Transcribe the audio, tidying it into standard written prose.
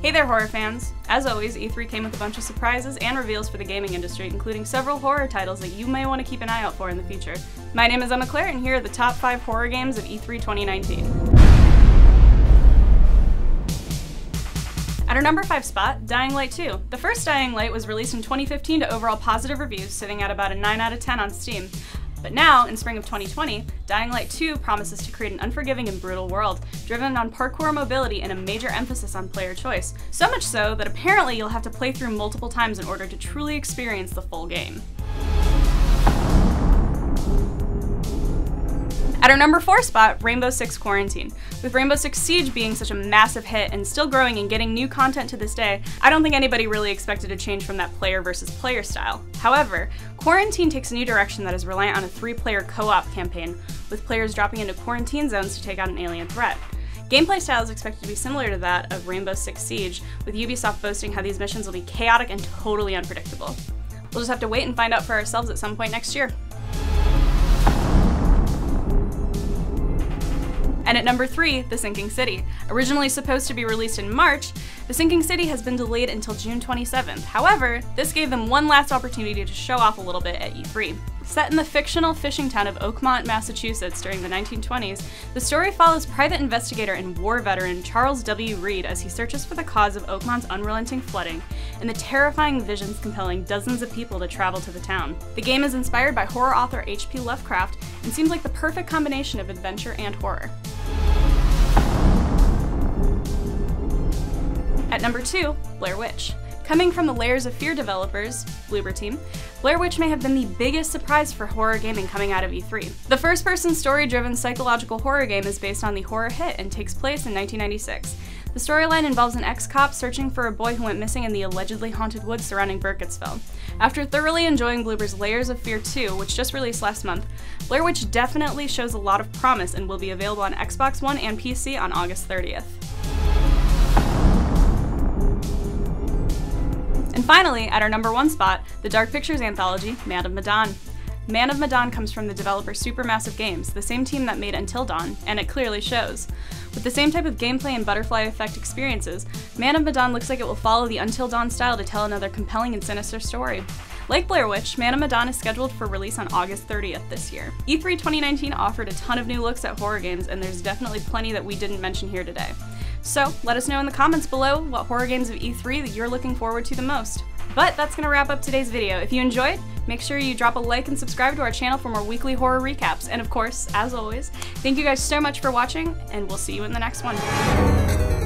Hey there, horror fans! As always, E3 came with a bunch of surprises and reveals for the gaming industry, including several horror titles that you may want to keep an eye out for in the future. My name is Emma Claire, and here are the top 5 horror games of E3 2019. At our number 5 spot, Dying Light 2. The first Dying Light was released in 2015 to overall positive reviews, sitting at about a 9 out of 10 on Steam. But now, in spring of 2020, Dying Light 2 promises to create an unforgiving and brutal world, driven on parkour mobility and a major emphasis on player choice. So much so that apparently you'll have to play through multiple times in order to truly experience the full game. At our number 4 spot, Rainbow Six Quarantine. With Rainbow Six Siege being such a massive hit and still growing and getting new content to this day, I don't think anybody really expected a change from that player versus player style. However, Quarantine takes a new direction that is reliant on a 3-player co-op campaign, with players dropping into quarantine zones to take out an alien threat. Gameplay style is expected to be similar to that of Rainbow Six Siege, with Ubisoft boasting how these missions will be chaotic and totally unpredictable. We'll just have to wait and find out for ourselves at some point next year. And at number 3, The Sinking City. Originally supposed to be released in March, The Sinking City has been delayed until June 27th. However, this gave them one last opportunity to show off a little bit at E3. Set in the fictional fishing town of Oakmont, Massachusetts during the 1920s, the story follows private investigator and war veteran Charles W. Reed as he searches for the cause of Oakmont's unrelenting flooding and the terrifying visions compelling dozens of people to travel to the town. The game is inspired by horror author H.P. Lovecraft and seems like the perfect combination of adventure and horror. At number 2, Blair Witch. Coming from the Layers of Fear developers, Bloober Team, Blair Witch may have been the biggest surprise for horror gaming coming out of E3. The first-person story-driven psychological horror game is based on the horror hit and takes place in 1996. The storyline involves an ex-cop searching for a boy who went missing in the allegedly haunted woods surrounding Burkittsville. After thoroughly enjoying Bloober's Layers of Fear 2, which just released last month, Blair Witch definitely shows a lot of promise and will be available on Xbox One and PC on August 30th. And finally, at our number 1 spot, the Dark Pictures anthology, Man of Madonn. Man of Madonn comes from the developer Supermassive Games, the same team that made Until Dawn, and it clearly shows. With the same type of gameplay and butterfly effect experiences, Man of Madonn looks like it will follow the Until Dawn style to tell another compelling and sinister story. Like Blair Witch, Man of Madonn is scheduled for release on August 30th this year. E3 2019 offered a ton of new looks at horror games, and there's definitely plenty that we didn't mention here today. So let us know in the comments below what horror games of E3 that you're looking forward to the most. But that's gonna wrap up today's video. If you enjoyed, make sure you drop a like and subscribe to our channel for more weekly horror recaps. And of course, as always, thank you guys so much for watching, and we'll see you in the next one.